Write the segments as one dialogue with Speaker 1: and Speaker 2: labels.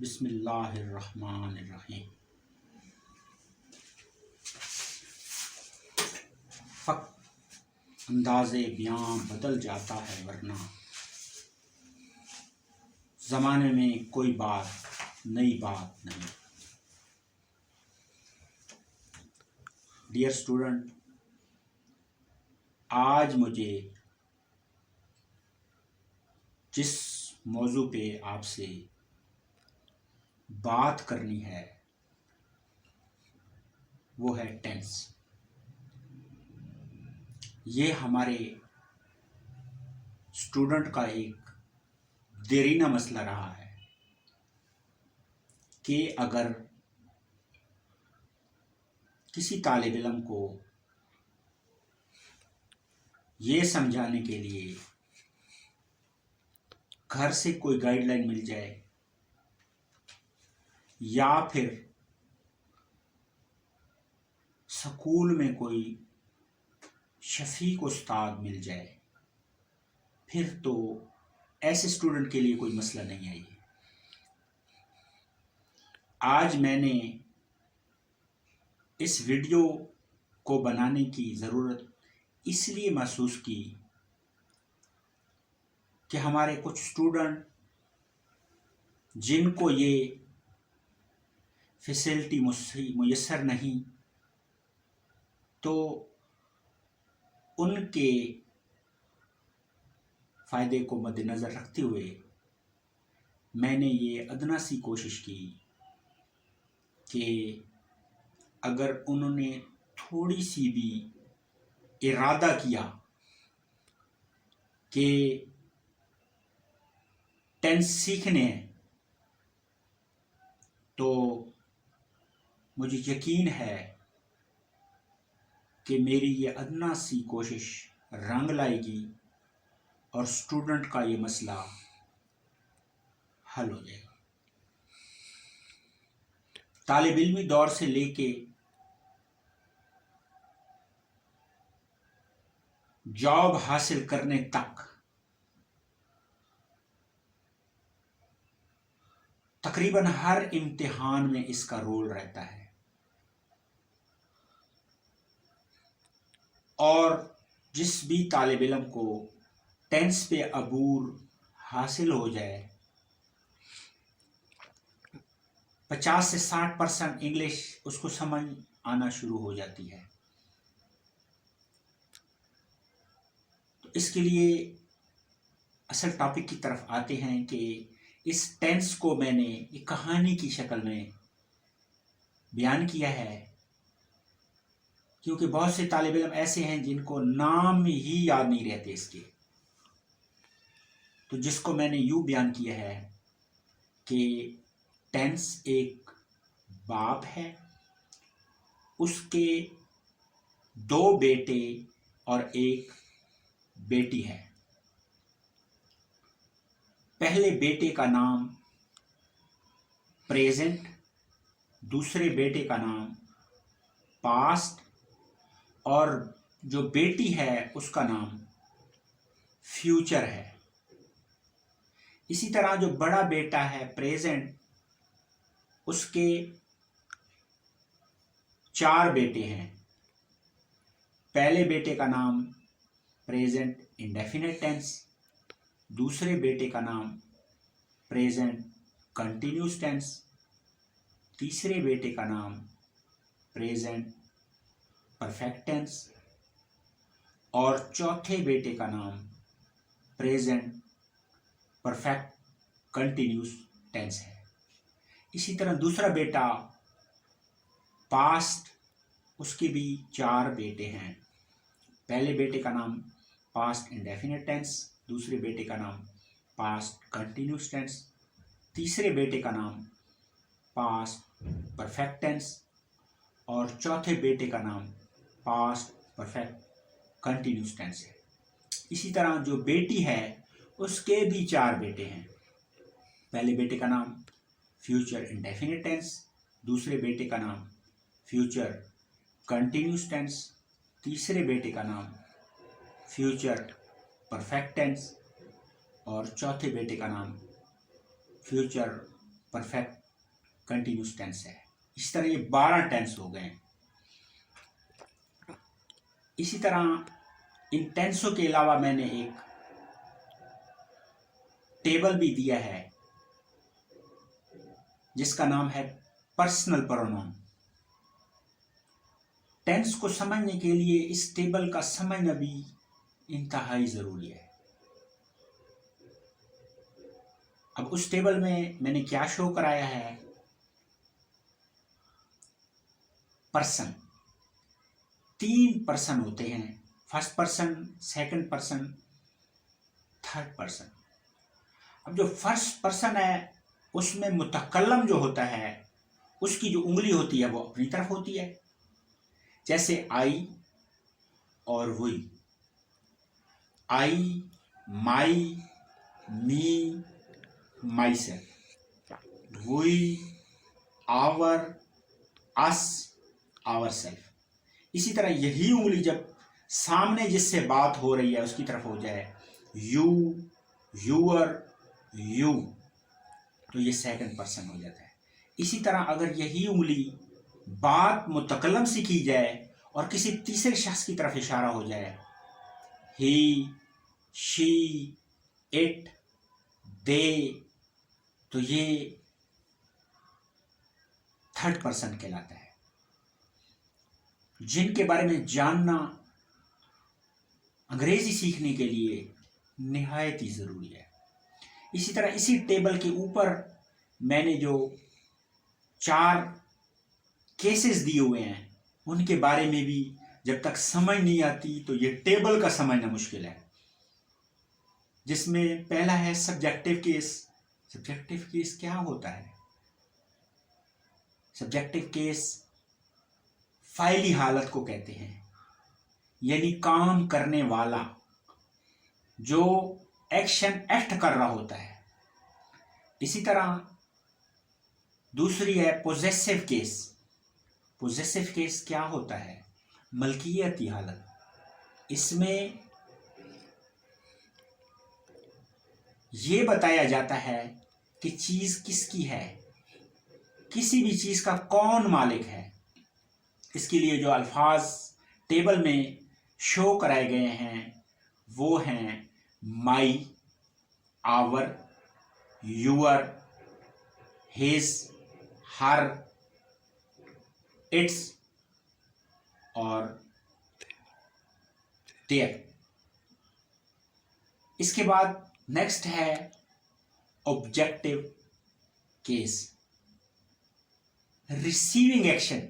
Speaker 1: बिस्मिल्लाहिर्रहमानिर्रहीम। फ़क़्त अंदाज़े बयां बदल जाता है वरना ज़माने में कोई बात नई बात नहीं। डियर स्टूडेंट, आज मुझे जिस मौजू पे आपसे बात करनी है वो है टेंस। ये हमारे स्टूडेंट का एक देरीना मसला रहा है कि अगर किसी तालिब इल्म को ये समझाने के लिए घर से कोई गाइडलाइन मिल जाए या फिर स्कूल में कोई शफीक उस्ताद मिल जाए, फिर तो ऐसे स्टूडेंट के लिए कोई मसला नहीं है। ये आज मैंने इस वीडियो को बनाने की ज़रूरत इसलिए महसूस की कि हमारे कुछ स्टूडेंट जिनको ये फैसिलिटी मुयस्सर नहीं, तो उनके फ़ायदे को मद्देनज़र रखते हुए मैंने ये अदना सी कोशिश की कि अगर उन्होंने थोड़ी सी भी इरादा किया कि टेंस सीखने हैं, तो मुझे यकीन है कि मेरी ये अदना सी कोशिश रंग लाएगी और स्टूडेंट का ये मसला हल हो जाएगा। तालिब इल्मी दौर से लेके जॉब हासिल करने तक तकरीबन हर इम्तिहान में इसका रोल रहता है। और जिस भी तालिब इल्म को टेंस पे अबूर हासिल हो जाए, 50 से 60% इंग्लिश उसको समझ आना शुरू हो जाती है। तो इसके लिए असल टॉपिक की तरफ आते हैं कि इस टेंस को मैंने एक कहानी की शक्ल में बयान किया है, क्योंकि बहुत से तालिब इल्म ऐसे हैं जिनको नाम ही याद नहीं रहते इसके। तो जिसको मैंने यूँ बयान किया है कि टेंस एक बाप है, उसके 2 बेटे और एक बेटी है। पहले बेटे का नाम प्रेजेंट, दूसरे बेटे का नाम पास्ट, और जो बेटी है उसका नाम फ्यूचर है। इसी तरह जो बड़ा बेटा है प्रेजेंट, उसके 4 बेटे हैं। पहले बेटे का नाम प्रेजेंट इंडेफिनिट टेंस, दूसरे बेटे का नाम प्रेजेंट कंटिन्यूस टेंस, तीसरे बेटे का नाम प्रेजेंट परफेक्ट टेंस और चौथे बेटे का नाम प्रेजेंट परफेक्ट कंटिन्यूस टेंस है। इसी तरह दूसरा बेटा पास्ट, उसके भी 4 बेटे हैं। पहले बेटे का नाम पास्ट इंडेफिनिट टेंस, दूसरे बेटे का नाम पास्ट कंटिन्यूस टेंस, तीसरे बेटे का नाम पास्ट परफेक्ट टेंस और चौथे बेटे का नाम पास्ट परफेक्ट कंटिन्यूस टेंस है। इसी तरह जो बेटी है उसके भी 4 बेटे हैं। पहले बेटे का नाम फ्यूचर इंडेफिनिट टेंस, दूसरे बेटे का नाम फ्यूचर कंटिन्यूस टेंस, तीसरे बेटे का नाम फ्यूचर परफेक्ट टेंस और चौथे बेटे का नाम फ्यूचर परफेक्ट कंटिन्यूस टेंस है। इस तरह ये 12 टेंस हो गए। इसी तरह इन टेंसों के अलावा मैंने एक टेबल भी दिया है जिसका नाम है पर्सनल प्रोनाउन। टेंस को समझने के लिए इस टेबल का समझना भी इंतहाई जरूरी है। अब उस टेबल में मैंने क्या शो कराया है, पर्सन। 3 पर्सन होते हैं, first person, second person, third person. अब जो फर्स्ट पर्सन है उसमें मुतकल्लम जो होता है उसकी जो उंगली होती है वो अपनी तरफ होती है, जैसे आई और we. I, my, me, myself. We, our, us, ourself. इसी तरह यही उंगली जब सामने जिससे बात हो रही है उसकी तरफ हो जाए, यू, यूअर, यू, तो ये सेकंड पर्सन हो जाता है। इसी तरह अगर यही उंगली बात मुतकल्लम से की जाए और किसी तीसरे शख्स की तरफ इशारा हो जाए, ही, शी, इट, दे, तो ये थर्ड पर्सन कहलाता है। जिनके बारे में जानना अंग्रेजी सीखने के लिए निहायत ही जरूरी है। इसी तरह इसी टेबल के ऊपर मैंने जो 4 केसेस दिए हुए हैं उनके बारे में भी जब तक समझ नहीं आती तो ये टेबल का समझना मुश्किल है। जिसमें पहला है सब्जेक्टिव केस। सब्जेक्टिव केस क्या होता है? सब्जेक्टिव केस फाइली हालत को कहते हैं, यानी काम करने वाला जो एक्शन एक्ट कर रहा होता है। इसी तरह दूसरी है पोजेसिव केस। पोजेसिव केस क्या होता है? मलकियती हालत। इसमें यह बताया जाता है कि चीज किसकी है, किसी भी चीज का कौन मालिक है। इसके लिए जो अल्फाज टेबल में शो कराए गए हैं वो हैं my, our, your, his, her, its और देयर। इसके बाद नेक्स्ट है ऑब्जेक्टिव केस। रिसीविंग एक्शन,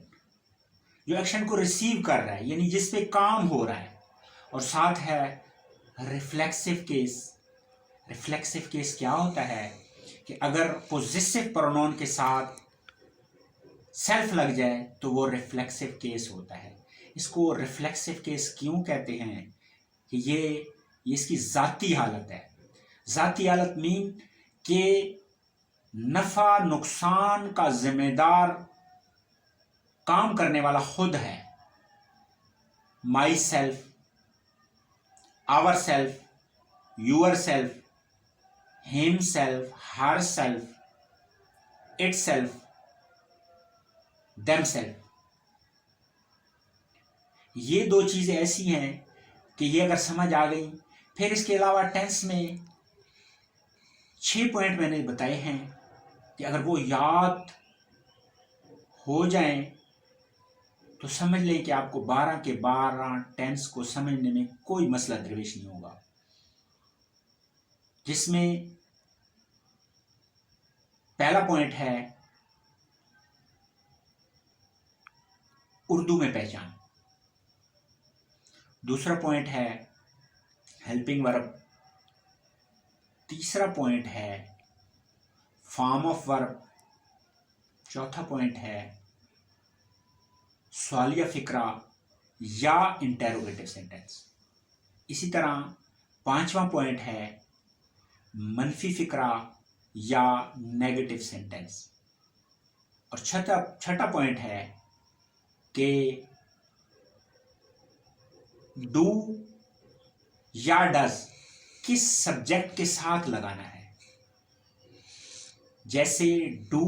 Speaker 1: जो एक्शन को रिसीव कर रहा है यानी जिस पे काम हो रहा है। और साथ है रिफ्लेक्सिव केस। रिफ्लेक्सिव केस क्या होता है कि अगर पोजेसिव प्रोनाउन के साथ सेल्फ लग जाए तो वो रिफ्लेक्सिव केस होता है। इसको रिफ्लेक्सिव केस क्यों कहते हैं कि ये इसकी जाती हालत है। जाती हालत मीन कि नफा नुकसान का जिम्मेदार काम करने वाला खुद है। Myself, ourself, yourself, himself, herself, itself, themself. ये 2 चीजें ऐसी हैं कि ये अगर समझ आ गई, फिर इसके अलावा टेंस में 6 पॉइंट मैंने बताए हैं कि अगर वो याद हो जाएं तो समझ लें कि आपको 12 के 12 टेंस को समझने में कोई मसला दरपेश नहीं होगा। जिसमें पहला पॉइंट है उर्दू में पहचान। दूसरा पॉइंट है हेल्पिंग वर्ब। तीसरा पॉइंट है फॉर्म ऑफ वर्ब। चौथा पॉइंट है सवालिया फिक्रा या इंटेरोगेटिव सेंटेंस। इसी तरह 5वां पॉइंट है मनफी फिक्रा या नेगेटिव सेंटेंस। और छठा पॉइंट है कि डू या डज किस सब्जेक्ट के साथ लगाना है। जैसे डू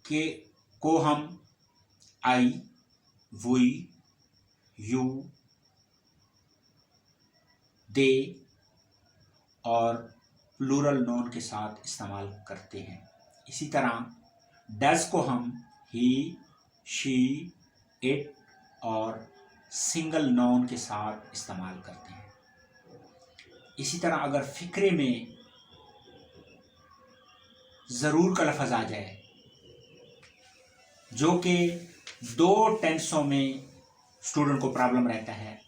Speaker 1: के को हम आई, वी, यू, दे और प्लूरल नोन के साथ इस्तेमाल करते हैं। इसी तरह डज को हम ही, शी, इट और सिंगल नोन के साथ इस्तेमाल करते हैं। इसी तरह अगर फिक्रे में ज़रूर का लफ्ज़ आ जाए, जो कि दो टेंसों में स्टूडेंट को प्रॉब्लम रहता है,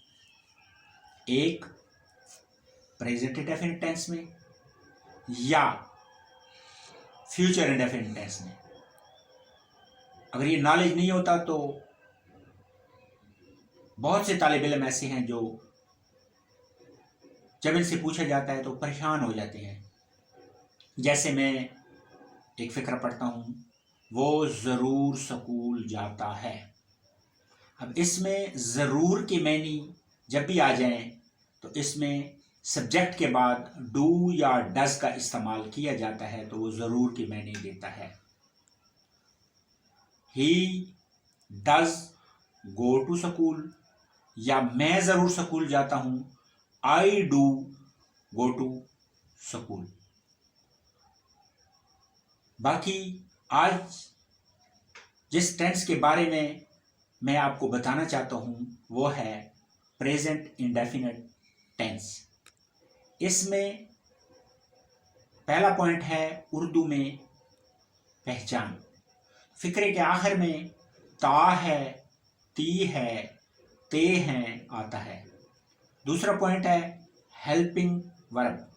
Speaker 1: एक प्रेजेंट इंडेफिनिट टेंस में या फ्यूचर इंडेफिनिट टेंस में। अगर ये नॉलेज नहीं होता तो बहुत से तालिब इल्म ऐसे हैं जो जब इनसे पूछा जाता है तो परेशान हो जाते हैं। जैसे मैं एक फ़िक्र पढ़ता हूँ, वो ज़रूर स्कूल जाता है। अब इसमें ज़रूर की मैनी जब भी आ जाए तो इसमें सब्जेक्ट के बाद डू या डज का इस्तेमाल किया जाता है तो वो ज़रूर की मैनी देता है। He does go to school या मैं ज़रूर स्कूल जाता हूँ, I do go to school. बाकी आज जिस टेंस के बारे में मैं आपको बताना चाहता हूँ वो है प्रेजेंट इंडेफिनिट टेंस। इसमें पहला पॉइंट है उर्दू में पहचान। फिक्रे के आखिर में ता है, ती है, ते हैं आता है। दूसरा पॉइंट है हेल्पिंग वर्ब।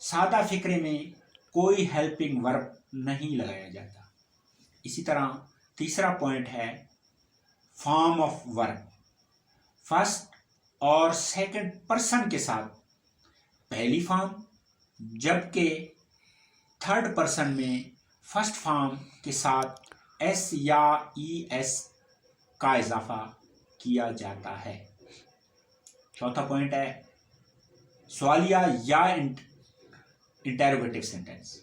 Speaker 1: सादा फिक्रे में कोई हेल्पिंग वर्ब नहीं लगाया जाता। इसी तरह तीसरा पॉइंट है फॉर्म ऑफ वर्ब। फर्स्ट और सेकंड पर्सन के साथ पहली फॉर्म, जबकि थर्ड पर्सन में फर्स्ट फॉर्म के साथ एस या ई एस का इजाफा किया जाता है। चौथा पॉइंट है सवालिया या इंटेरोगेटिव सेंटेंस।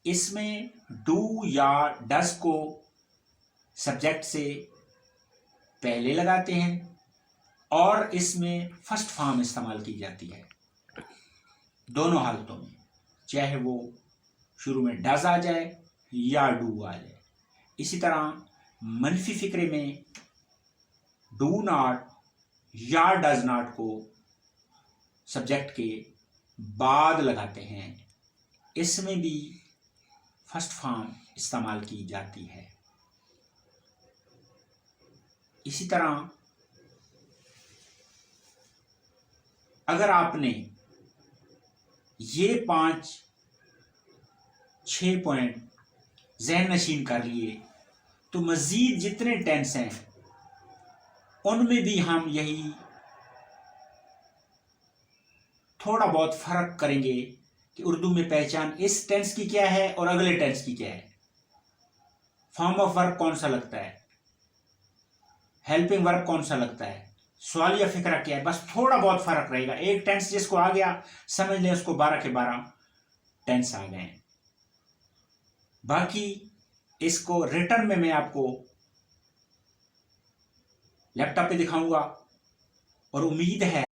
Speaker 1: इसमें डू या डज को सब्जेक्ट से पहले लगाते हैं और इसमें फर्स्ट फॉर्म इस्तेमाल की जाती है दोनों हालतों में, चाहे वो शुरू में डज आ जाए या डू आ जाए। इसी तरह मनफी फिक्रे में डू नॉट या डज नॉट को सब्जेक्ट के बाद लगाते हैं, इसमें भी फर्स्ट फॉर्म इस्तेमाल की जाती है। इसी तरह अगर आपने ये 5-6 पॉइंट ज़हन नशीन कर लिए तो मज़ीद जितने टेंस हैं उनमें भी हम यही थोड़ा बहुत फ़र्क करेंगे कि उर्दू में पहचान इस टेंस की क्या है और अगले टेंस की क्या है। फॉर्म ऑफ वर्ब कौन सा लगता है, हेल्पिंग वर्ब कौन सा लगता है, सवाल या फिक्रा क्या है, बस थोड़ा बहुत फ़र्क रहेगा। एक टेंस जिसको आ गया समझ लें उसको 12 के 12 टेंस आ गए। बाकी इसको रिटर्न में मैं आपको लैपटॉप पे दिखाऊंगा और उम्मीद है